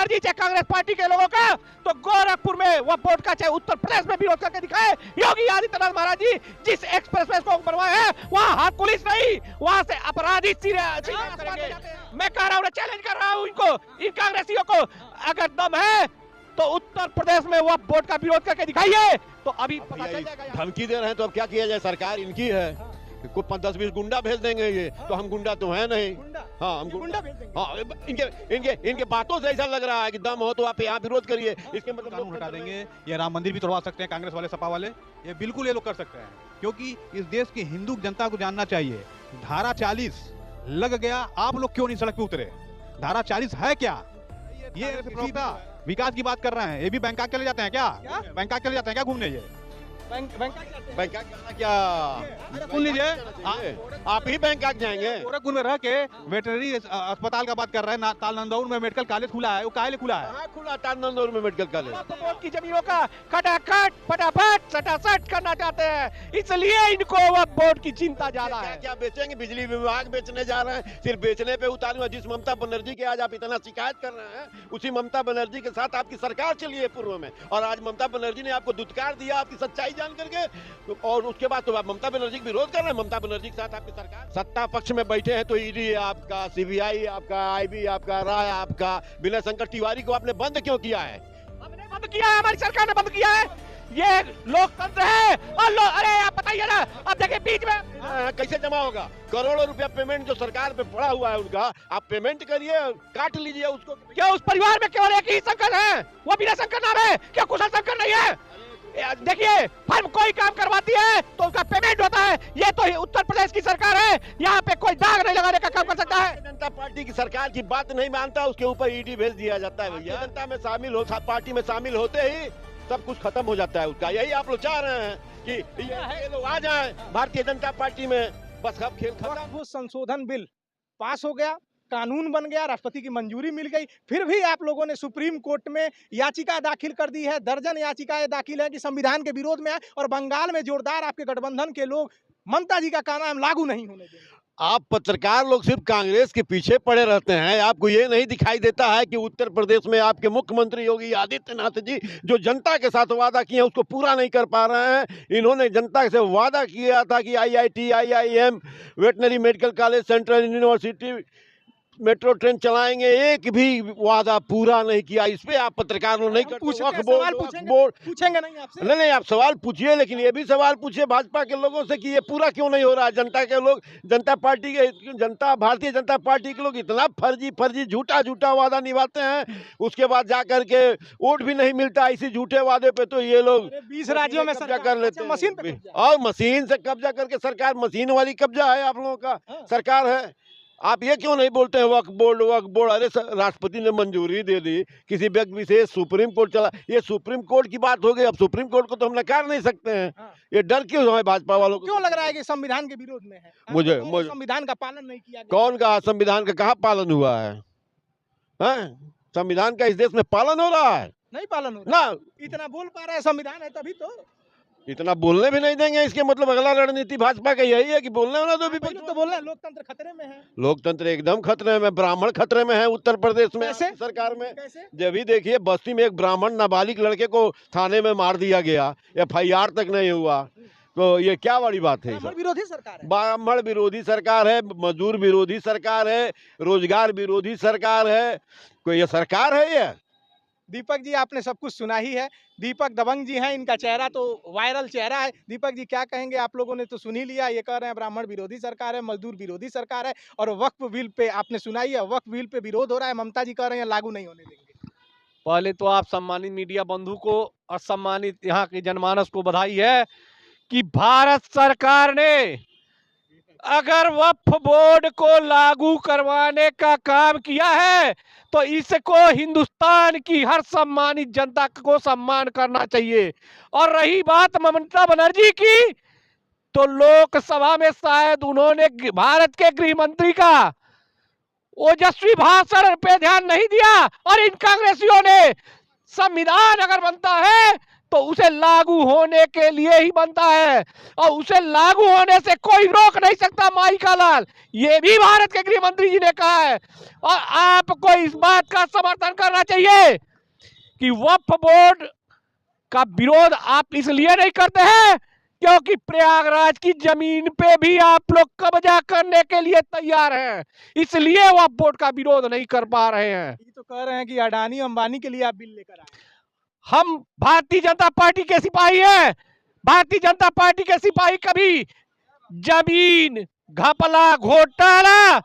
मर्जी चाहे कांग्रेस पार्टी के लोगों का, तो गोरखपुर में वह बोर्ड का चाहे उत्तर प्रदेश में विरोध करके दिखाए। योगी आदित्यनाथ महाराज जी जिस एक्सप्रेसवे को बनवाए हैं वहां हाथ पुलिस नहीं, वहां से अपराधी मैं कह रहा हूँ, चैलेंज कर रहा हूँ इनको, इन कांग्रेसियों को, अगर दम है तो उत्तर प्रदेश में वह बोर्ड का विरोध करके दिखाइए, तो अभी पता चल जाएगा। धमकी दे रहे हैं तो अब क्या किया जाए, सरकार इनकी है, को 10-20 गुंडा भेज देंगे ये, तो हम गुंडा तो है नहीं। हाँ, हम गुंडा भेज देंगे। हाँ, इनके बातों से ऐसा लग रहा है कि दम हो तो आप यहाँ विरोध करिए, इसके मतलब कानून हटा देंगे, ये राम मंदिर भी तोड़वा सकते हैं कांग्रेस वाले, सपा वाले, ये बिल्कुल ये लोग कर सकते हैं, क्योंकि इस देश की हिंदू जनता को जानना चाहिए, धारा 40 लग गया, आप लोग क्यों नहीं सड़क पे उतरे? धारा 40 है क्या? ये विकास की बात कर रहे हैं, ये भी बैंकॉक चले जाते हैं क्या? बैंकॉक चले जाते हैं क्या घूमने? ये बैंकॉक जाना क्या? सुन लीजिए, आप ही बैंकॉक जाएंगे? गोरखपुर में रह के वेटरनरी अस्पताल का बात कर रहे हैं, तालनंदौर में मेडिकल कॉलेज खुला है, वो काहे खुला है? खुला तालनंदौर में मेडिकल कॉलेज। बोर्ड की जमीनों का खटाखट फटाफट सटासट करना चाहते हैं, इसलिए इनको वह बोर्ड की चिंता ज्यादा है। क्या बेचेंगे? बिजली विभाग बेचने जा रहे हैं, सिर्फ बेचने पे उतारे हुए। जिस ममता बनर्जी के आज आप इतना शिकायत कर रहे हैं, उसी ममता बनर्जी के साथ आपकी सरकार चली है पूर्व में, और आज ममता बनर्जी ने आपको दुत्कार दिया आपकी सच्चाई जान करके, और उसके बाद तो आप ममता बनर्जी का विरोध कर रहे हैं। ममता बनर्जी के साथ आपकी सरकार सत्ता पक्ष में बैठे हैं, तो ईडी आपका, सीबीआई आपका, आईबी आपका, राय आपका, विनय शंकर तिवारी को आपने बंद क्यों किया है? हमने बंद किया है, हमारी सरकार ने बंद किया है, ये लोकतंत्र है। और अरे आप बताइए ना, अब देखिए बीच में कैसे जमा होगा? करोड़ों रुपया पेमेंट जो सरकार पे पड़ा हुआ है उनका, आप पेमेंट करिए, काट लीजिए उसको। क्या उस परिवार में केवल एक ही शंकर है? वो विनय शंकर नाम है क्या? कुशल शंकर नहीं है? देखिए, फर्म कोई काम करवाती है तो उसका पेमेंट होता है। ये तो उत्तर प्रदेश की सरकार है, यहाँ पे कोई दाग नहीं लगाने का काम कर सकता है। जनता पार्टी की सरकार की बात नहीं मानता, उसके ऊपर ईडी भेज दिया जाता है। भैया, जनता में शामिल हो, पार्टी में शामिल होते ही सब कुछ खत्म हो जाता है उसका। यही आप लोग चाह रहे हैं कि ये लोग आ जाए भारतीय जनता पार्टी में, बस अब खेल खत्म। संशोधन बिल पास हो गया, कानून बन गया, राष्ट्रपति की मंजूरी मिल गई, फिर भी आप लोगों ने सुप्रीम कोर्ट में याचिका दाखिल कर दी है। दर्जन याचिकाएं दाखिल है कि संविधान के विरोध में है, और बंगाल में जोरदार आपके गठबंधन के लोग ममता जी का कहना हम लागू नहीं होने देंगे। आप पत्रकार लोग सिर्फ कांग्रेस के पीछे पड़े रहते हैं, आपको ये नहीं दिखाई देता है कि उत्तर प्रदेश में आपके मुख्यमंत्री योगी आदित्यनाथ जी जो जनता के साथ वादा किए हैं उसको पूरा नहीं कर पा रहे हैं। इन्होंने जनता से वादा किया था कि IIT, IIM, veterinary medical college, central university, metro train चलाएंगे, एक भी वादा पूरा नहीं किया। इस पे आप पत्रकारों नहीं करते। पूछेंगे नहीं आपसे? नहीं, आप सवाल पूछिए, लेकिन ये भी सवाल पूछिए भाजपा के लोगों से कि ये पूरा क्यों नहीं हो रहा है। जनता के लोग, भारतीय जनता पार्टी के लोग इतना फर्जी झूठा वादा निभाते हैं, उसके बाद जा करके वोट भी नहीं मिलता इसी झूठे वादे पे। तो ये लोग 20 राज्यों में कब्जा कर लेते हैं, मशीन पे, और मशीन से कब्जा करके सरकार, मशीन वाली कब्जा है आप लोगों का, सरकार है। आप ये क्यों नहीं बोलते हैं वक्फ बोर्ड? अरे राष्ट्रपति ने मंजूरी दे दी, किसी व्यक्ति विशेष सुप्रीम कोर्ट चला, ये सुप्रीम कोर्ट की बात हो गई। अब सुप्रीम कोर्ट को तो हम नकार नहीं सकते हैं। ये डर क्यों है भाजपा वालों को? क्यों लग रहा है कि संविधान के विरोध में है? मुझे संविधान का पालन नहीं किया गया। कौन कहा संविधान का? कहाँ पालन हुआ है? संविधान का इस देश में पालन हो रहा है? नहीं पालन हो रहा ना। इतना बोल पा रहे हैं, संविधान है तभी तो। इतना बोलने भी नहीं देंगे, इसके मतलब अगला रणनीति भाजपा का यही है कि बोलने वाला तो भी तो बोल रहे हैं लोकतंत्र खतरे में है। लोकतंत्र एकदम खतरे में, ब्राह्मण खतरे में है उत्तर प्रदेश में सरकार में। जब भी देखिए, बस्ती में एक ब्राह्मण नाबालिग लड़के को थाने में मार दिया गया, FIR तक नहीं हुआ, तो ये क्या बड़ी बात है? ब्राह्मण विरोधी सरकार है, ब्राह्मण विरोधी सरकार है, मजदूर विरोधी सरकार है, रोजगार विरोधी सरकार है। कोई ये सरकार है ये? दीपक जी, आपने सब कुछ सुना ही है। दीपक दबंग जी हैं, इनका चेहरा तो वायरल चेहरा है। दीपक जी क्या कहेंगे? आप लोगों ने तो सुन ही लिया, ये कह रहे हैं ब्राह्मण विरोधी सरकार है, मजदूर विरोधी सरकार है, और वक्फ बिल पे आपने सुना ही है, वक्फ बिल पे विरोध हो रहा है। ममता जी कह रहे हैं लागू नहीं होने देंगे। पहले तो आप सम्मानित मीडिया बंधु को और सम्मानित यहाँ के जनमानस को बधाई है कि भारत सरकार ने अगर वक्फ बोर्ड को लागू करवाने का काम किया है तो इसको हिंदुस्तान की हर सम्मानित जनता को सम्मान करना चाहिए। और रही बात ममता बनर्जी की, तो लोकसभा में शायद उन्होंने भारत के गृह मंत्री का ओजस्वी भाषण पे ध्यान नहीं दिया, और इन कांग्रेसियों ने संविधान अगर बनता है तो उसे लागू होने के लिए ही बनता है, और उसे लागू होने से कोई रोक नहीं सकता। माई का लाल, ये भी भारत के गृह मंत्री जी ने कहा है। और आपको इस बात का समर्थन करना चाहिए कि वक्फ बोर्ड का विरोध आप इसलिए नहीं करते हैं क्योंकि प्रयागराज की जमीन पे भी आप लोग कब्जा करने के लिए तैयार हैं, इसलिए वक्फ बोर्ड का विरोध नहीं कर पा रहे हैं। ये तो कह रहे हैं कि अडानी अंबानी के लिए आप बिल लेकर आए। हम भारतीय जनता पार्टी के सिपाही हैं। भारतीय जनता पार्टी के सिपाही कभी जमीन घपला घोटाला,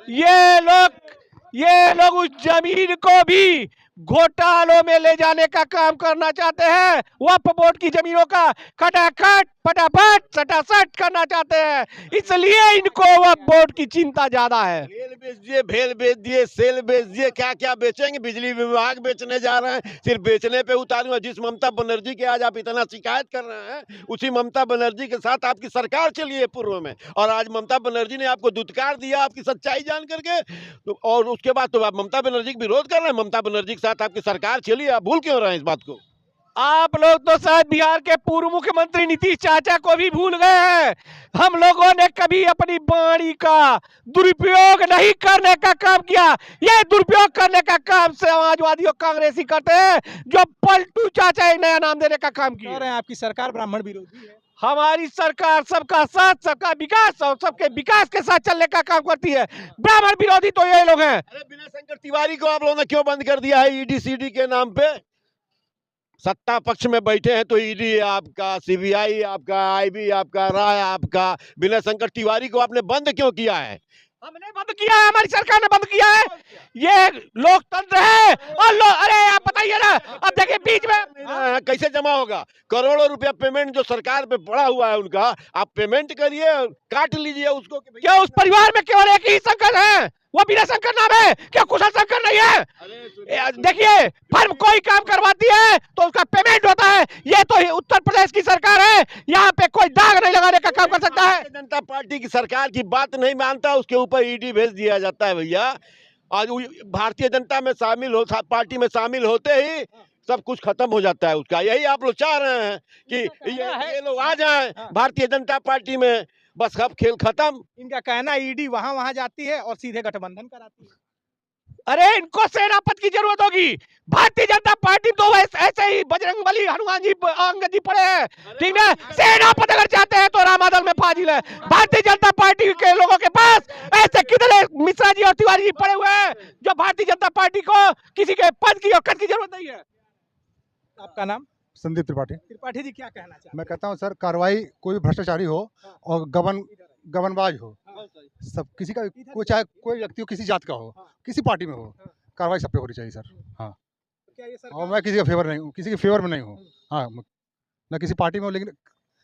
ये लोग उस जमीन को भी घोटालों में ले जाने का काम करना चाहते हैं। वक्फ बोर्ड की जमीनों का खटाखट फटाफट सटासट करना चाहते हैं, इसलिए इनको वक्फ बोर्ड की चिंता ज्यादा है। रेल बेच दिए, भेल बेच दिए, सेल बेच दिए, क्या क्या बेचेंगे। बिजली विभाग बेचने जा रहे हैं, सिर्फ बेचने पे उतारे हुए। जिस ममता बनर्जी की आज आप इतना शिकायत कर रहे हैं, उसी ममता बनर्जी के साथ आपकी सरकार चली है पूर्व में, और आज ममता बनर्जी ने आपको दुत्कार दिया आपकी सच्चाई जान करके, और उसके बाद तो आप ममता बनर्जी का विरोध कर रहे हैं। ममता बनर्जी के साथ आपकी सरकार चली है, आप भूल क्यों रहे हैं इस बात को। आप लोग तो शायद बिहार के पूर्व मुख्यमंत्री नीतीश चाचा को भी भूल गए हैं। हम लोगों ने कभी अपनी वाणी का दुरुपयोग नहीं करने का काम किया। ये दुरुपयोग करने का काम समाजवादी और कांग्रेसी करते हैं, जो पलटू चाचा नया नाम देने का काम कह किया। रहे हैं आपकी सरकार ब्राह्मण विरोधी है। हमारी सरकार सबका साथ, सबका विकास और सबके विकास के साथ चलने का काम करती है। ब्राह्मण विरोधी तो ये लोग हैं। अरे विनय शंकर तिवारी को आप लोगों ने क्यों बंद कर दिया है ईडी सीडी के नाम पे। सत्ता पक्ष में बैठे हैं तो ईडी आपका, सीबीआई आपका, आईबी आपका, राय आपका, विनय शंकर तिवारी को आपने बंद क्यों किया है। हमने बंद किया है, हमारी सरकार ने बंद किया है। ये लोकतंत्र है। और अरे आप बताइए ना, अब देखिए बीच में कैसे जमा होगा। करोड़ों रुपया पेमेंट जो सरकार पे पड़ा हुआ है उनका, आप पेमेंट करिए, काट लीजिए उसको। क्या उस परिवार में केवल एक ही शंकर है, वो विनय शंकर नाम है, क्या कुशल शंकर नहीं है। देखिए फर्म कोई काम करवाती है तो उसका पेमेंट होता है। ये तो उत्तर प्रदेश की सरकार है, यहाँ पे कोई दाग नहीं लगाने का काम कर सकता है। जनता पार्टी की सरकार की बात नहीं मानता, उसके ऊपर ईडी भेज दिया जाता है भैया। आज भारतीय जनता में पार्टी में शामिल होते ही सब कुछ खत्म हो जाता है उसका। यही आप लोग चाह रहे हैं कि ये लोग आ जाएं भारतीय जनता पार्टी में, बस अब खेल खत्म। इनका कहना ईडी वहां जाती है और सीधे गठबंधन कराती है। अरे इनको सेनापति की जरूरत होगी। भारतीय जनता पार्टी तो ऐसे ही बजरंगबली हनुमान जी अंगद जी पड़े हैं, ठीक है। सेनापति अगर चाहते हैं तो रामादल में फाजिल है। भारतीय जनता पार्टी के लोगों के पास ऐसे कितने मिश्रा जी और तिवारी जी पड़े हुए हैं जो भारतीय जनता पार्टी को किसी के पद की और कद की जरूरत नहीं है। आपका नाम? संदीप त्रिपाठी। त्रिपाठी जी क्या कहना चाहते हैं? मैं कहता हूँ सर, कार्रवाई कोई भी भ्रष्टाचारी हो और गबनबाज हो, सब किसी का कोई, चाहे कोई व्यक्ति हो, किसी जात का हो, किसी पार्टी में हो, कार्रवाई सब पे होनी चाहिए सर। हाँ, क्या ये सरकार- और मैं किसी का फेवर नहीं हूँ, किसी के फेवर में नहीं हूँ। हाँ, मैं किसी पार्टी में हूँ, लेकिन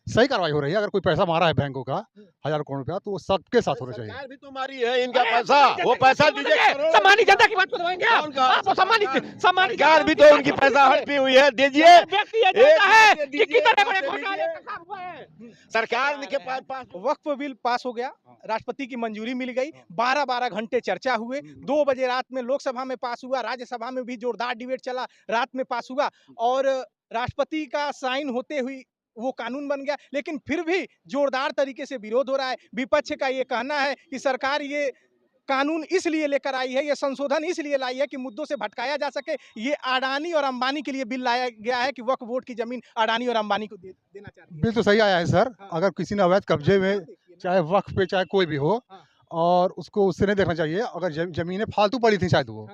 सही कार्रवाई हो रही है। अगर कोई पैसा मारा है बैंकों का 1000 करोड़ रुपया, तो वो सबके साथ होना चाहिए। सरकार भी तो मारी है इनका पैसा, वो पैसा दीजिए। सम्मानित जनता की बात को दबाएंगे आप सम्मानित सरकार भी तो उनकी पैसा हड़पी हुई है, दीजिए। व्यक्ति ये जानता है कि कितने बड़े घोटाले का काम हुआ है। सरकार के पास वक्फ बिल पास हो गया, राष्ट्रपति की मंजूरी मिल गई, 12-12 घंटे चर्चा हुए, 2 बजे रात में लोकसभा में पास हुआ, राज्यसभा में भी जोरदार डिबेट चला, रात में पास हुआ और राष्ट्रपति का साइन होते हुए वो कानून बन गया। लेकिन फिर भी जोरदार तरीके से विरोध हो रहा है। विपक्ष का ये कहना है कि सरकार ये कानून इसलिए लेकर आई है, ये संशोधन इसलिए लाई है कि मुद्दों से भटकाया जा सके। ये अडानी और अंबानी के लिए बिल लाया गया है कि वक्फ बोर्ड की जमीन अडानी और अंबानी को देना चाहती है। बिल तो सही आया है सर। अगर किसी ने अवैध कब्जे में, चाहे वक्फ पे चाहे कोई भी हो, और उसको उससे नहीं देखना चाहिए। अगर जमीनें फालतू पड़ी थी, शायद वो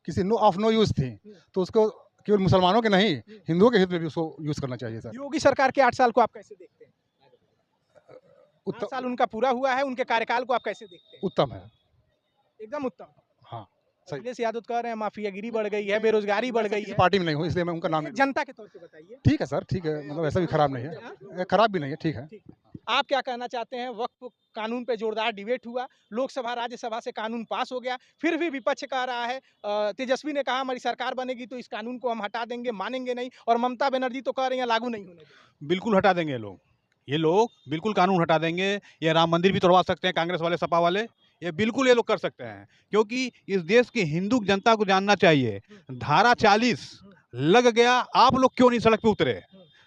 किसी ऑफ नो यूज थी, तो उसको केवल मुसलमानों के नहीं, हिंदुओं के हित में भी उसको यूज करना चाहिए सर। योगी सरकार के 8 साल को आप कैसे देखते हैं? 8 साल उनका पूरा हुआ है, उनके कार्यकाल को आप कैसे देखते हैं? उत्तम है, एकदम उत्तम। हाँ सही। अखिलेश यादव कह रहे हैं माफियागिरी बढ़ गई है, बेरोजगारी बढ़ गई किसी है। पार्टी में नहीं हूँ, इसलिए मैं उनका नाम नहीं। जनता के तौर पे बताइए। ठीक है सर, ठीक है, मतलब ऐसा भी खराब नहीं है, खराब भी नहीं है, ठीक है। आप क्या कहना चाहते हैं? वक्फ कानून पे जोरदार डिबेट हुआ, लोकसभा राज्यसभा से कानून पास हो गया, फिर भी विपक्ष कह रहा है, तेजस्वी ने कहा हमारी सरकार बनेगी तो इस कानून को हम हटा देंगे, मानेंगे नहीं, और ममता बनर्जी तो कह रही हैं लागू नहीं होने देंगे। बिल्कुल हटा देंगे ये लोग बिल्कुल कानून हटा देंगे। ये राम मंदिर भी तोड़वा सकते हैं, कांग्रेस वाले सपा वाले, ये बिल्कुल ये लोग कर सकते हैं। क्योंकि इस देश की हिंदू जनता को जानना चाहिए, धारा 40 लग गया, आप लोग क्यों नहीं सड़क पे उतरे।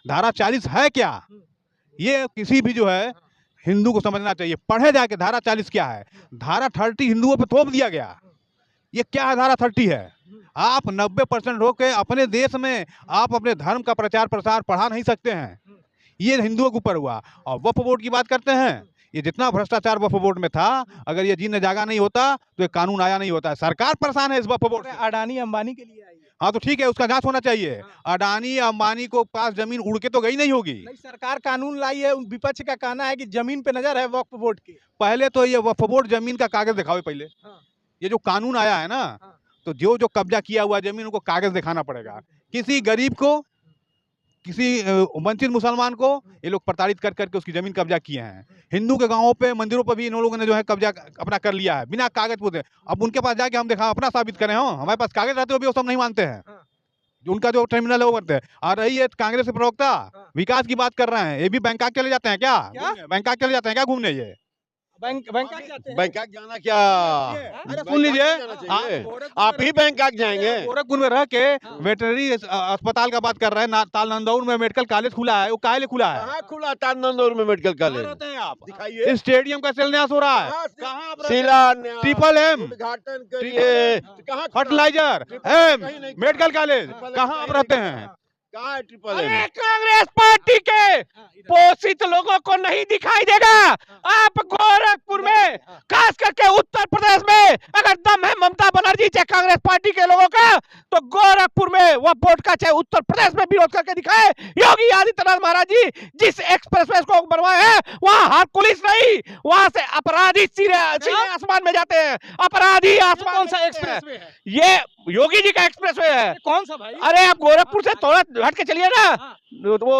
धारा 40 है क्या, ये किसी भी जो है हिंदू को समझना चाहिए। पढ़े जाके धारा 40 क्या है। धारा 30 हिंदुओं पे थोप दिया गया। ये क्या है धारा 30 है। आप 90% होके अपने देश में आप अपने धर्म का प्रचार प्रसार पढ़ा नहीं सकते हैं। ये हिंदुओं के ऊपर हुआ। और वक्फ बोर्ड की बात करते हैं, ये जितना भ्रष्टाचार वक्फ बोर्ड में था, अगर ये जीने जागा नहीं होता तो ये कानून आया नहीं होता। सरकार परेशान है इस वक्फ बोर्ड से। अडानी अंबानी के लिए आई है। हाँ तो ठीक है, उसका जांच होना चाहिए। अडानी अंबानी को पास जमीन उड़ के तो गई नहीं होगी। नहीं, सरकार कानून लाई है। विपक्ष का कहना है कि जमीन पे नजर है वक्फ बोर्ड की। पहले तो ये वक्फ बोर्ड जमीन का कागज दिखावे पहले। ये जो कानून आया है ना, तो जो कब्जा किया हुआ जमीन उनको कागज दिखाना पड़ेगा। किसी गरीब को, किसी वंचित मुसलमान को ये लोग प्रताड़ित कर करके उसकी जमीन कब्जा किए हैं। हिंदू के गांवों पे, मंदिरों पर भी इन लोगों ने जो है कब्जा अपना कर लिया है बिना कागज पूछे। अब उनके पास जाके हम देखा अपना साबित करें, हो हमारे पास कागज रहते हुए भी वो सब नहीं मानते हैं। उनका जो टर्मिनल है वो करते हैं। आ रही है कांग्रेस के प्रवक्ता विकास की बात कर रहे हैं, ये भी बैंकॉक चले जाते हैं क्या? बैंकॉक चले जाते हैं क्या घूमने? ये बैंकॉक जाते हैं। बैंकॉक जाना क्या? अरे सुन लीजिए, आप ही बैंकॉक जाएंगे? गोरखपुर में रह के वेटरनरी अस्पताल का बात कर रहे हैं। तालनंदौर में मेडिकल कॉलेज खुला है, वो काहे लिए खुला है? कहाँ खुला तालनंदौर में मेडिकल कॉलेज? रहते हैं आप? दिखाइए। स्टेडियम का शिलान्यास हो रहा है। कहाँ आप रहते हैं? शिलान्यास, ट्रिपल एम, उद्घाटन करिए। कहाँ फर्टिलाइजर, एम, मेडिकल कॉलेज, कहाँ आप रहते हैं? कहाँ है ट्रिपल अरे एम? कांग्रेस पार्टी के पोषित लोगों को नहीं दिखाई देगा। आप गोरखपुर में, खास करके उत्तर प्रदेश में, अगर दम है ममता बनर्जी चाहे कांग्रेस पार्टी के लोगों का, तो गोरखपुर में वह बोर्ड का चाहे उत्तर प्रदेश में विरोध करके दिखाए। योगी आदित्यनाथ महाराज जी जिस एक्सप्रेसवे को बनवाए हैं, वहाँ हर पुलिस नहीं, वहाँ से अपराधी सीधे आसमान में जाते हैं। अपराधी आसमान। कौन सा एक्सप्रेसवे है? ये योगी जी का एक्सप्रेसवे है। कौन सा भाई? अरे आप गोरखपुर से थोड़ा हट के चलिए ना, वो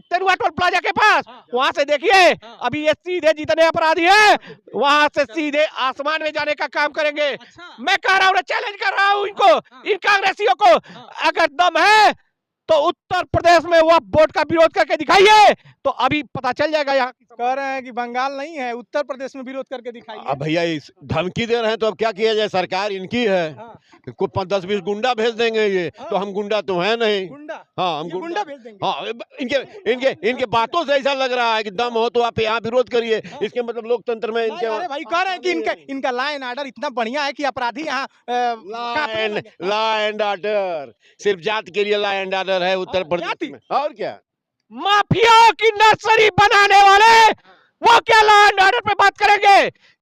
तेरुआ टोल प्लाजा के पास, वहां से देखिए। अभी ये सीधे जितने अपराधी हैं वहां से सीधे आसमान में जाने का काम करेंगे। मैं कह रहा हूँ, चैलेंज कर रहा हूँ इनको, इन कांग्रेसियों को, अगर दम है तो उत्तर प्रदेश में वह बोर्ड का विरोध करके दिखाइए, तो अभी पता चल जाएगा। यहाँ कह रहे हैं कि बंगाल नहीं है, उत्तर प्रदेश में विरोध करके दिखाइए। अब भैया इस धमकी दे रहे हैं तो अब क्या किया जाए? सरकार इनकी है, को 10-20 गुंडा भेज देंगे ये, तो हम गुंडा तो है नहीं। गुंडा? हाँ, हम ये गुंडा भेज देंगे। हाँ, इनके बातों से ऐसा लग रहा है कि दम हो तो आप यहाँ विरोध करिए। इसके मतलब लोकतंत्र में इनके अरे भाई कह रहे हैं कि इनका लॉ एंड ऑर्डर इतना बढ़िया है कि अपराधी यहाँ लॉ एंड ऑर्डर, सिर्फ जात के लिए लॉ एंड ऑर्डर है उत्तर प्रदेश में, और क्या? माफियाओं की नर्सरी बनाने वाले वो क्या लॉ एंड ऑर्डर पे बात करेंगे?